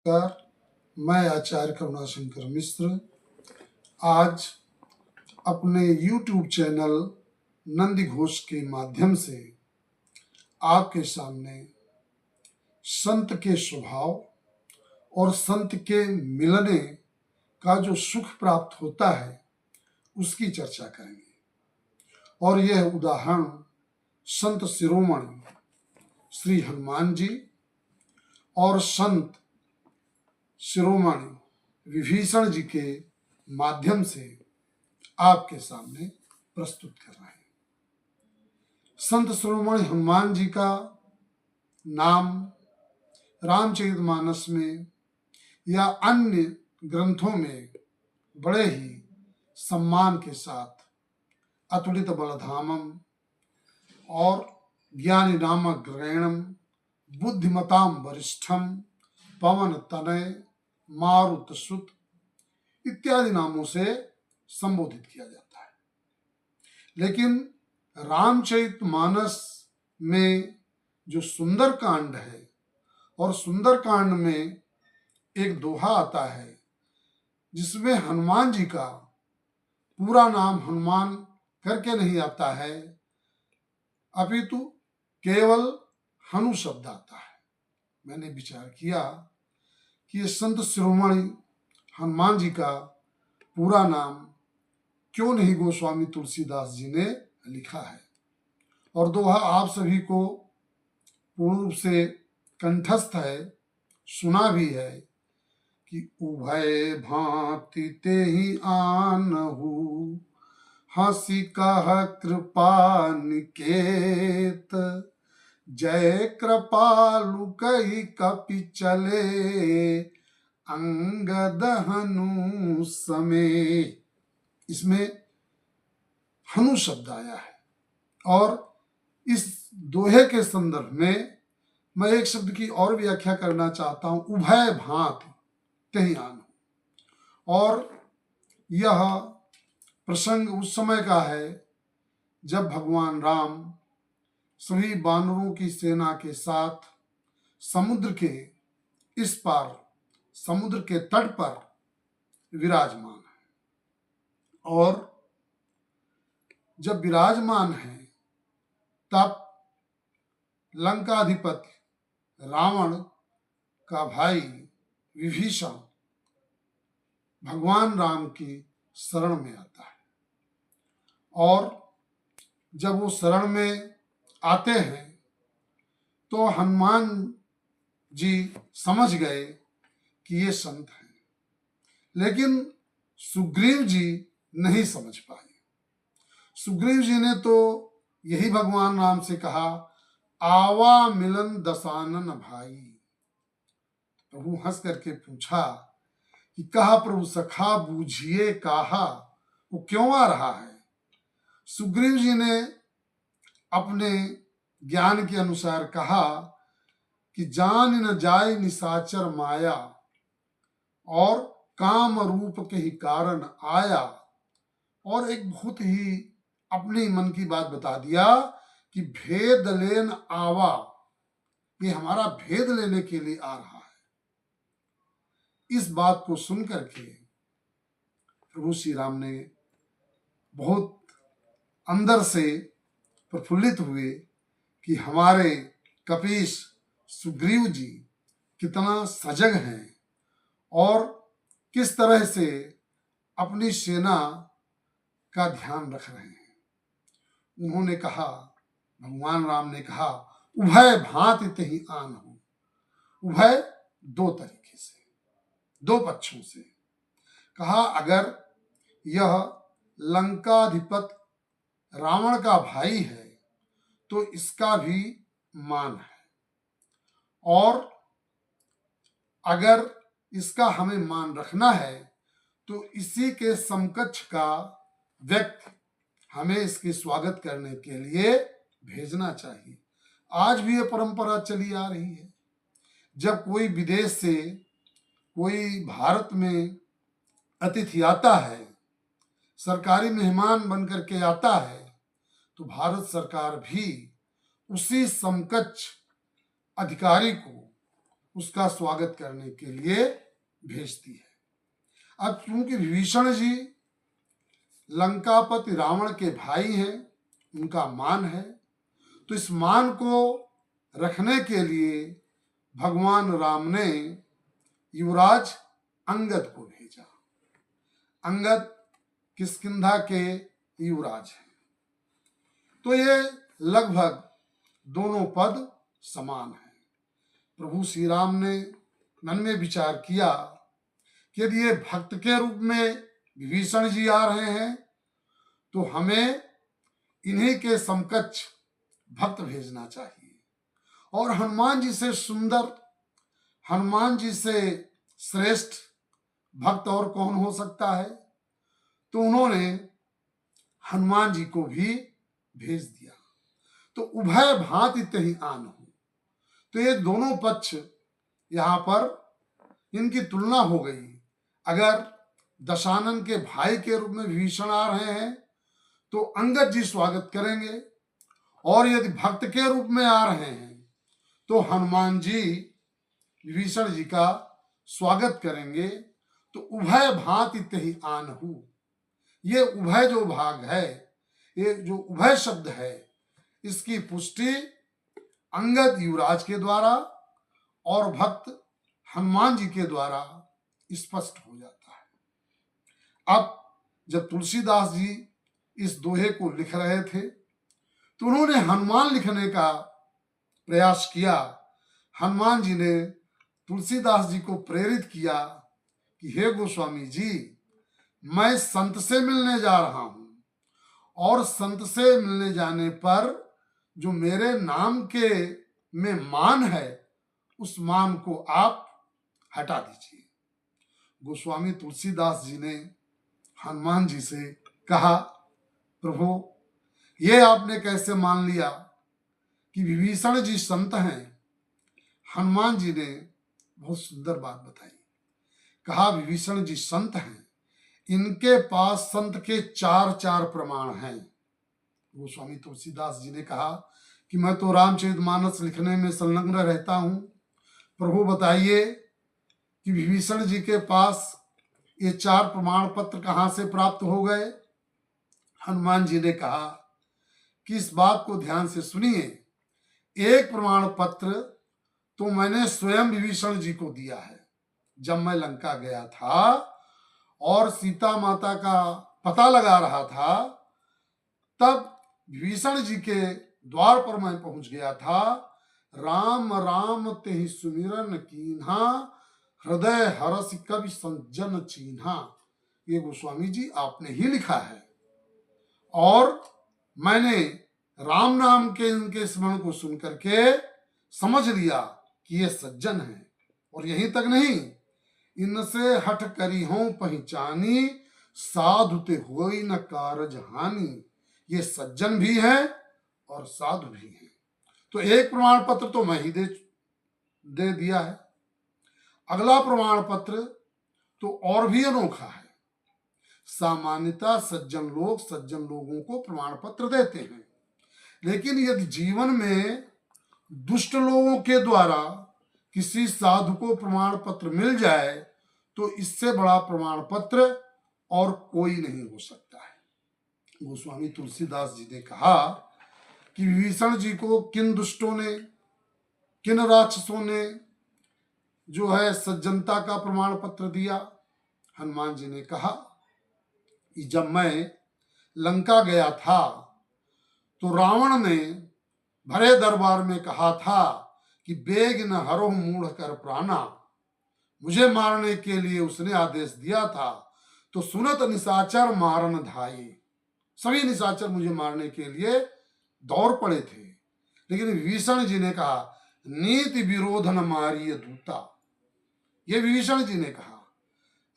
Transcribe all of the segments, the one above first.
नमस्कार। मैं आचार्य करुणाशंकर मिश्र आज अपने YouTube चैनल नंदी घोष के माध्यम से आपके सामने संत के स्वभाव और संत के मिलने का जो सुख प्राप्त होता है उसकी चर्चा करेंगे। और यह उदाहरण संत शिरोमणि श्री हनुमान जी और संत शिरोमणि विभीषण जी के माध्यम से आपके सामने प्रस्तुत कर रहे हैं। संत शिरोमणि हनुमान जी का नाम रामचरितमानस में या अन्य ग्रंथों में बड़े ही सम्मान के साथ अतुलित बलधामम और ज्ञानी नामक ग्रहणम बुद्धिमताम वरिष्ठम पवन तनय मारुत सुत इत्यादि नामों से संबोधित किया जाता है। लेकिन रामचरितमानस में जो सुंदर कांड है और सुंदर कांड में एक दोहा आता है जिसमें हनुमान जी का पूरा नाम हनुमान करके नहीं आता है, अपितु केवल हनु शब्द आता है। मैंने विचार किया कि ये संत शिरोमणि हनुमान जी का पूरा नाम क्यों नहीं गोस्वामी तुलसीदास जी ने लिखा है, और दोहा आप सभी को पूर्ण रूप से कंठस्थ है, सुना भी है कि उभय भांति ते ही आनहु हंसी कह कृपा निकेत जय कृपालु कही कपि चले अंगद हनु समेत। इसमें हनु शब्द आया है और इस दोहे के संदर्भ में मैं एक शब्द की और व्याख्या करना चाहता हूं, उभय भांति तेहि आनहु। और यह प्रसंग उस समय का है जब भगवान राम सभी वानरों की सेना के साथ समुद्र के इस पार समुद्र के तट पर विराजमान है। और जब विराजमान है तब लंकाधिपति रावण का भाई विभीषण भगवान राम की शरण में आता है। और जब वो शरण में आते हैं तो हनुमान जी समझ गए कि ये संत हैं, लेकिन सुग्रीव जी नहीं समझ पाए। सुग्रीव जी ने तो यही भगवान राम से कहा, आवा मिलन दसानन भाई। प्रभु हंस करके पूछा कि कहा प्रभु सखा बूझिए कहा, वो क्यों आ रहा है। सुग्रीव जी ने अपने ज्ञान के अनुसार कहा कि जान न जाए निशाचर माया और काम रूप के ही कारण आया। और एक बहुत ही अपने मन की बात बता दिया कि भेद लेन आवा, ये हमारा भेद लेने के लिए आ रहा है। इस बात को सुनकर के प्रभु श्री राम ने बहुत अंदर से प्रफुल्लित हुए कि हमारे कपीश सुग्रीव जी कितना सजग हैं और किस तरह से अपनी सेना का ध्यान रख रहे हैं। उन्होंने कहा, भगवान राम ने कहा, उभय भांति तेहि आनहु। उभय दो तरीके से, दो पक्षों से कहा। अगर यह लंकाधिपति रावण का भाई है तो इसका भी मान है, और अगर इसका हमें मान रखना है तो इसी के समकक्ष का व्यक्ति हमें इसके स्वागत करने के लिए भेजना चाहिए। आज भी यह परंपरा चली आ रही है। जब कोई विदेश से कोई भारत में अतिथि आता है, सरकारी मेहमान बनकर के आता है, तो भारत सरकार भी उसी समकक्ष अधिकारी को उसका स्वागत करने के लिए भेजती है। अब क्योंकि विभीषण जी लंकापति रावण के भाई हैं, उनका मान है, तो इस मान को रखने के लिए भगवान राम ने युवराज अंगद को भेजा। अंगद किष्किंधा के युवराज हैं। तो ये लगभग दोनों पद समान हैं। प्रभु श्री राम ने मन में विचार किया कि यदि ये भक्त के रूप में विभीषण जी आ रहे हैं तो हमें इन्हीं के समकक्ष भक्त भेजना चाहिए। और हनुमान जी से सुंदर, हनुमान जी से श्रेष्ठ भक्त और कौन हो सकता है। तो उन्होंने हनुमान जी को भी भेज दिया। तो उभय भांति तहि आन हो, तो ये दोनों पक्ष यहाँ पर इनकी तुलना हो गई। अगर दशानन के भाई के रूप में विभीषण आ रहे हैं तो अंगद जी स्वागत करेंगे, और यदि भक्त के रूप में आ रहे हैं तो हनुमान जी विभीषण जी का स्वागत करेंगे। तो उभय भांति तहि आनहु, ये उभय जो भाग है, ये जो उभय शब्द है, इसकी पुष्टि अंगद युवराज के द्वारा और भक्त हनुमान जी के द्वारा स्पष्ट हो जाता है। अब जब तुलसीदास जी इस दोहे को लिख रहे थे तो उन्होंने हनुमान लिखने का प्रयास किया। हनुमान जी ने तुलसीदास जी को प्रेरित किया कि हे गोस्वामी जी, मैं संत से मिलने जा रहा हूं, और संत से मिलने जाने पर जो मेरे नाम के में मान है, उस मान को आप हटा दीजिए। गोस्वामी तुलसीदास जी ने हनुमान जी से कहा, प्रभु ये आपने कैसे मान लिया कि विभीषण जी संत हैं। हनुमान जी ने बहुत सुंदर बात बताई। कहा विभीषण जी संत हैं, इनके पास संत के चार चार प्रमाण हैं। गोस्वामी तुलसीदास जी ने कहा कि मैं तो रामचरितमानस लिखने में संलग्न रहता हूं, प्रभु बताइए कि विभीषण जी के पास ये चार प्रमाण पत्र कहां से प्राप्त हो गए। हनुमान जी ने कहा कि इस बात को ध्यान से सुनिए, एक प्रमाण पत्र तो मैंने स्वयं विभीषण जी को दिया है। जब मैं लंका गया था और सीता माता का पता लगा रहा था, तब विभीषण जी के द्वार पर मैं पहुंच गया था। राम राम तेहि सुमिरन कीन्हा, हृदय हरस कवि संजन चीन्हा। ये गोस्वामी जी आपने ही लिखा है, और मैंने राम नाम के इनके स्मरण को सुन करके समझ लिया कि ये सज्जन है। और यहीं तक नहीं, इनसे हठ करी हों पहचानी, साधु ते होई न कारज हानि। ये सज्जन भी है और साधु भी है। तो एक प्रमाण पत्र तो मैं ही दे दिया है। अगला प्रमाण पत्र तो और भी अनोखा है। सामान्यतः सज्जन लोगों को प्रमाण पत्र देते हैं, लेकिन यदि जीवन में दुष्ट लोगों के द्वारा किसी साधु को प्रमाण पत्र मिल जाए तो इससे बड़ा प्रमाण पत्र और कोई नहीं हो सकता है। गोस्वामी तुलसीदास जी ने कहा कि विभीषण जी को किन दुष्टों ने, किन राक्षसों ने जो है सज्जनता का प्रमाण पत्र दिया। हनुमान जी ने कहा कि जब मैं लंका गया था तो रावण ने भरे दरबार में कहा था कि बेग न हरो मूढ़ कर प्राणा। मुझे मारने के लिए उसने आदेश दिया था, तो सुनत निशाचर मारन धाये। सभी निशाचर मुझे मारने के लिए दौड़ पड़े थे, लेकिन विभीषण जी ने कहा नीति विरोधन मारिय दूता। ये विभीषण जी ने कहा,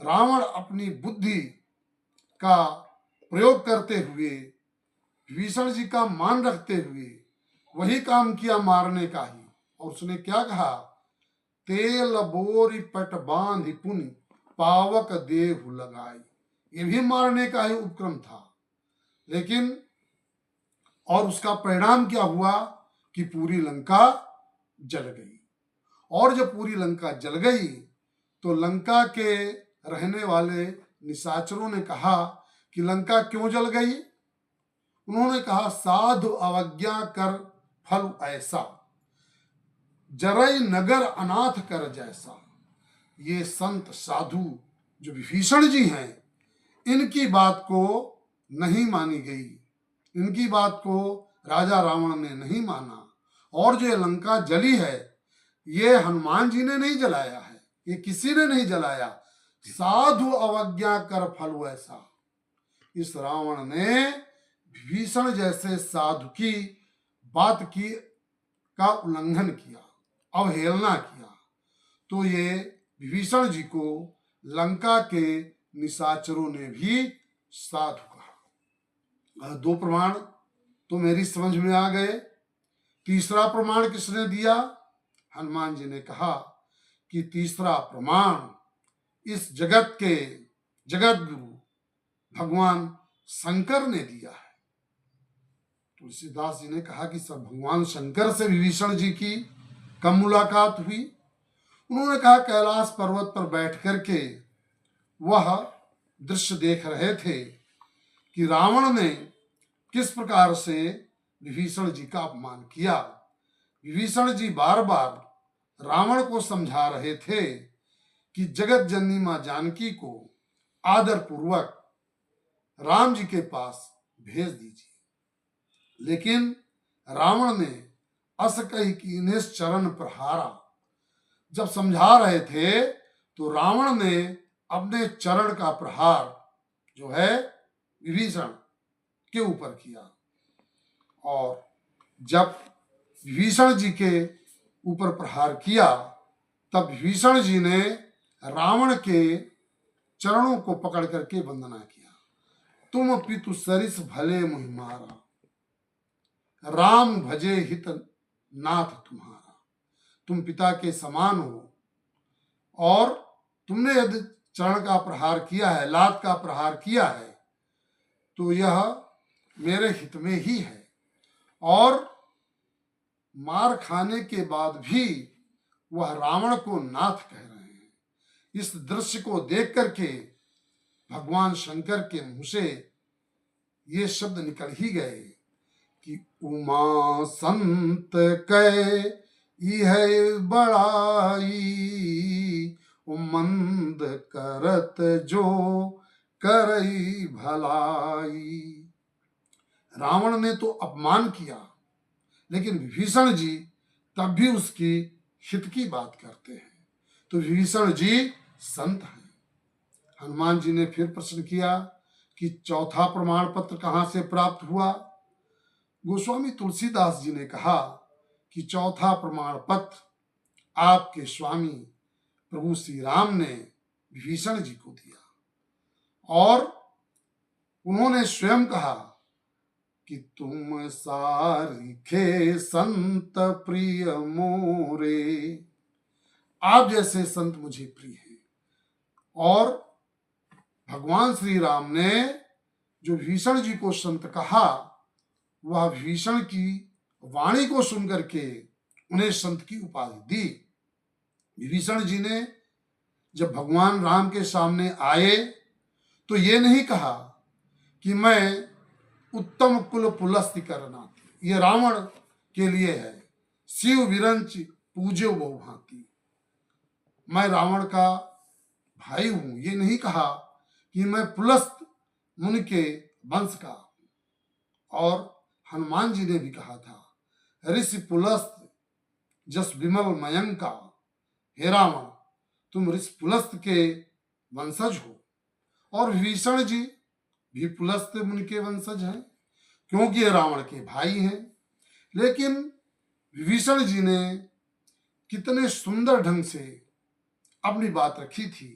रावण अपनी बुद्धि का प्रयोग करते हुए, विभीषण जी का मान रखते हुए वही काम किया मारने का ही। और उसने क्या कहा, तेल बोरी पट बांध पुनि पावक देहु लगाई। ये भी मारने का ही उपक्रम था, लेकिन और उसका परिणाम क्या हुआ कि पूरी लंका जल गई। और जब पूरी लंका जल गई तो लंका के रहने वाले निशाचरों ने कहा कि लंका क्यों जल गई? उन्होंने कहा, साधु अवज्ञा कर फल ऐसा, जरई नगर अनाथ कर जैसा। ये संत साधु जो विभीषण जी हैं, इनकी बात को नहीं मानी गई, इनकी बात को राजा रावण ने नहीं माना। और जो ये लंका जली है, ये हनुमान जी ने नहीं जलाया है, ये किसी ने नहीं जलाया। साधु अवज्ञा कर फल वैसा। इस रावण ने विभीषण जैसे साधु की बात की का उल्लंघन किया, अवहेलना किया, तो ये विभीषण जी को लंका के निशाचरों ने भी साधु कहा। दो प्रमाण तो मेरी समझ में आ गए। तीसरा प्रमाण किसने दिया? हनुमान जी ने कहा कि तीसरा प्रमाण इस जगत के जगत गुरु भगवान शंकर ने दिया है। तुलसीदास जी ने कहा कि सब भगवान शंकर से विभीषण जी की कम मुलाकात हुई। उन्होंने कहा कैलाश पर्वत पर बैठ करके वह दृश्य देख रहे थे कि रावण ने किस प्रकार से विभीषण जी का अपमान किया। विभीषण जी बार बार रावण को समझा रहे थे कि जगत जननी मां जानकी को आदर पूर्वक राम जी के पास भेज दीजिए, लेकिन रावण ने अस कही कि इन्हें चरण प्रहारा। जब समझा रहे थे तो रावण ने अपने चरण का प्रहार जो है विभीषण के ऊपर किया, और जब विभीषण जी के ऊपर प्रहार किया तब विभीषण जी ने रावण के चरणों को पकड़ करके वंदना किया। तुम पितु सरिस भले मुहि मारा, राम भजे हित नाथ तुम्हारा। तुम पिता के समान हो और तुमने यदि चरण का प्रहार किया है, लात का प्रहार किया है, तो यह मेरे हित में ही है। और मार खाने के बाद भी वह रावण को नाथ कह रहे हैं। इस दृश्य को देख करके भगवान शंकर के मुंह से ये शब्द निकल ही गए कि उमा संत कै यह बड़ाई, मंद करत जो करई भलाई। रावण ने तो अपमान किया, लेकिन विभीषण जी तब भी उसकी हित की बात करते हैं। तो विभीषण जी संत हैं। हनुमान जी ने फिर प्रश्न किया कि चौथा प्रमाण पत्र कहां से प्राप्त हुआ? गोस्वामी तुलसीदास जी ने कहा कि चौथा प्रमाण पत्र आपके स्वामी प्रभु श्री राम ने विभीषण जी को दिया, और उन्होंने स्वयं कहा कि तुम सारिखे संत प्रिय मोरे। आप जैसे संत मुझे प्रिय हैं। और भगवान श्री राम ने जो विभीषण जी को संत कहा, वह विभीषण की वाणी को सुनकर के उन्हें संत की उपाधि दी। विभीषण जी ने जब भगवान राम के सामने आए तो ये नहीं कहा कि मैं उत्तम कुल पुलस्त्य करना, ये रावण के लिए है, शिव विरंच पूज्यो बहु भांति, मैं रावण का भाई हूं। ये नहीं कहा कि मैं पुलस्त मुनि के वंश का। और हनुमान जी ने भी कहा था, ऋषि पुलस्त जस विमल मयंका, हे रावण तुम ऋषि पुलस्त के वंशज हो। और विभीषण जी भी पुलस्त मुनि के वंशज हैं, क्योंकि ये रावण के भाई हैं। लेकिन विभीषण जी ने कितने सुंदर ढंग से अपनी बात रखी थी।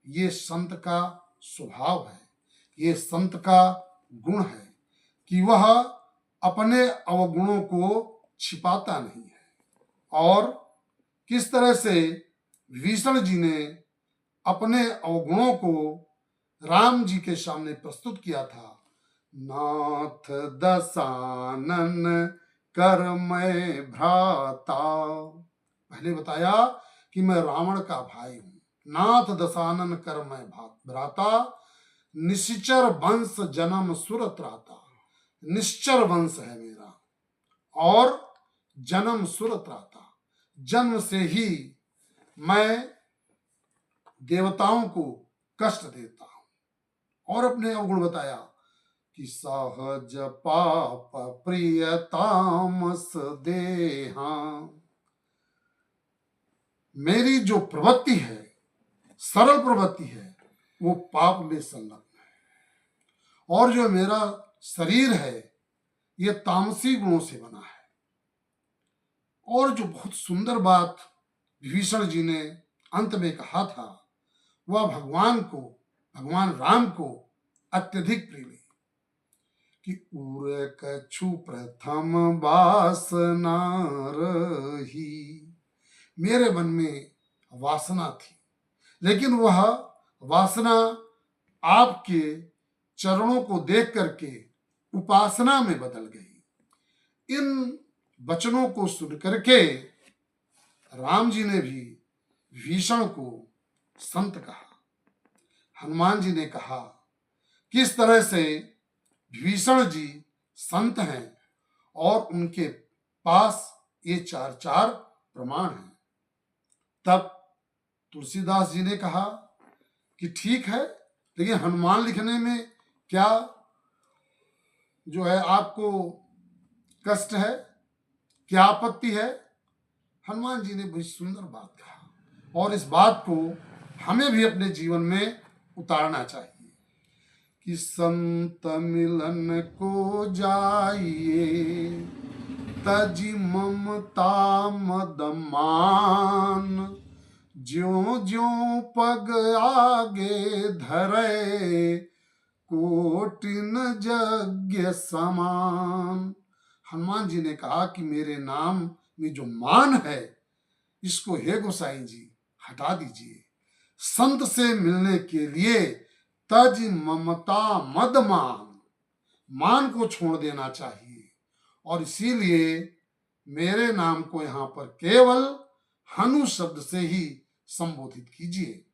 ये संत का स्वभाव है, ये संत का गुण है कि वह अपने अवगुणों को छिपाता नहीं है। और किस तरह से विभीषण जी ने अपने अवगुणों को राम जी के सामने प्रस्तुत किया था। नाथ दशानन कर मैं भ्राता, पहले बताया कि मैं रावण का भाई हूं। नाथ दशानन कर मैं भ्राता, निश्चर वंश जन्म सुर त्राता। निश्चर वंश है मेरा और जन्म सुर त्राता। जन्म से ही मैं देवताओं को कष्ट देता हूं। और अपने अवगुण बताया कि सहज पाप प्रिय तामस देहा। मेरी जो प्रवृत्ति है, सरल प्रवृत्ति है, वो पाप में संलग्न है। और जो मेरा शरीर है ये तामसी गुणों से बना है। और जो बहुत सुंदर बात विभीषण जी ने अंत में कहा था, वह भगवान राम को अत्यधिक प्रिय कि उर कछु प्रथम वासना रही। मेरे मन में वासना थी, लेकिन वह वासना आपके चरणों को देख करके उपासना में बदल गई। इन वचनों को सुन करके राम जी ने भी विभीषण को संत कहा। हनुमान जी ने कहा किस तरह से विभीषण जी संत हैं और उनके पास ये चार प्रमाण हैं। तब तुलसीदास जी ने कहा कि ठीक है, लेकिन हनुमान लिखने में क्या जो है आपको कष्ट है, क्या आपत्ति है? हनुमान जी ने बड़ी सुंदर बात कहा और इस बात को हमें भी अपने जीवन में उतारना चाहिए कि संत मिलन को जाइए, तजी ममता मदमान। ज्यों ज्यों पग आगे धरे, कोटिन यज्ञ समान। हनुमान जी ने कहा कि मेरे नाम में जो मान है, इसको हे गोसाई जी हटा दीजिए। संत से मिलने के लिए तज ममता मद मान को छोड़ देना चाहिए। और इसीलिए मेरे नाम को यहां पर केवल हनु शब्द से ही संबोधित कीजिए।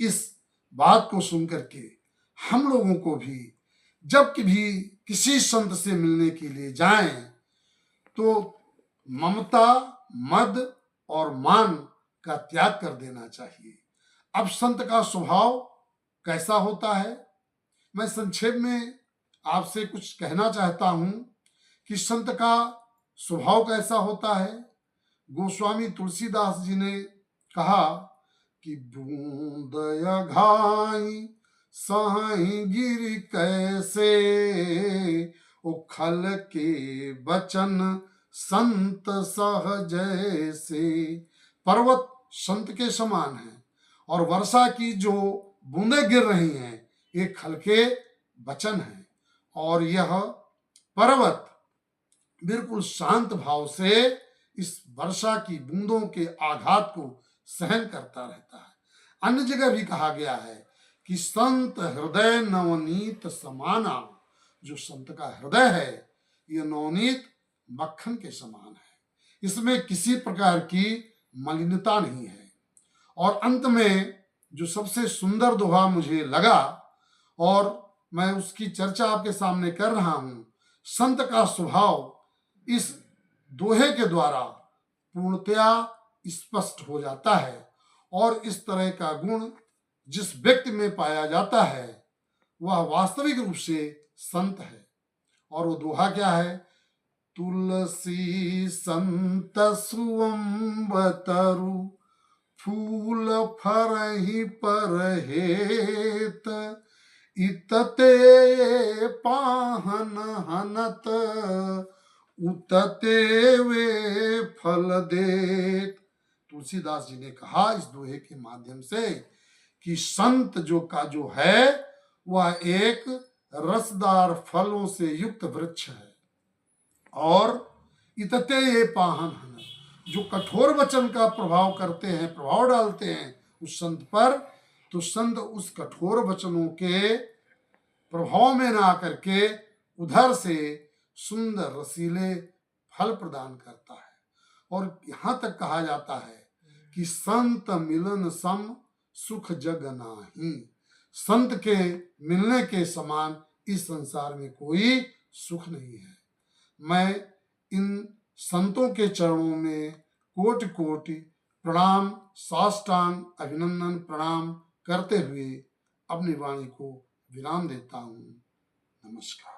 इस बात को सुनकर के हम लोगों को भी जब भी किसी संत से मिलने के लिए जाएं तो ममता, मद और मान का त्याग कर देना चाहिए। अब संत का स्वभाव कैसा होता है, मैं संक्षेप में आपसे कुछ कहना चाहता हूं कि संत का स्वभाव कैसा होता है। गोस्वामी तुलसीदास जी ने कहा कि बूंद घाई साई गिर कैसे, ओ खल के बचन संत सहजैसे। पर्वत संत के समान है और वर्षा की जो बूंदें गिर रही हैं ये खल के वचन हैं। और यह पर्वत बिल्कुल शांत भाव से इस वर्षा की बूंदों के आघात को सहन करता रहता है। अन्य जगह भी कहा गया है कि संत हृदय नवनीत समाना। जो संत का हृदय है यह नवनीत मक्खन के समान है, इसमें किसी प्रकार की मलिनता नहीं है। और अंत में जो सबसे सुंदर दोहा मुझे लगा और मैं उसकी चर्चा आपके सामने कर रहा हूं, संत का स्वभाव इस दोहे के द्वारा पूर्णतया स्पष्ट हो जाता है। और इस तरह का गुण जिस व्यक्ति में पाया जाता है वह वास्तविक रूप से संत है। और वो दोहा क्या है? तुलसी संत सुअंबतरु, फूल फरहि परहेत। इतते पाहन हनत, उतते वे फल देत। तुलसीदास जी ने कहा इस दोहे के माध्यम से कि संत जो है वह एक रसदार फलों से युक्त वृक्ष है। और इतते ये पाहन हनत, जो कठोर वचन का प्रभाव करते हैं, प्रभाव डालते हैं उस संत पर, तो संत उस कठोर वचनों के प्रभाव में ना करके उधर से सुंदर रसीले फल प्रदान करता है। और यहाँ तक कहा जाता है कि संत मिलन सम सुख जग नाही। संत के मिलने के समान इस संसार में कोई सुख नहीं है। मैं इन संतों के चरणों में कोटि कोटि प्रणाम, साष्टांग अभिनंदन प्रणाम करते हुए अपनी वाणी को विराम देता हूँ। नमस्कार।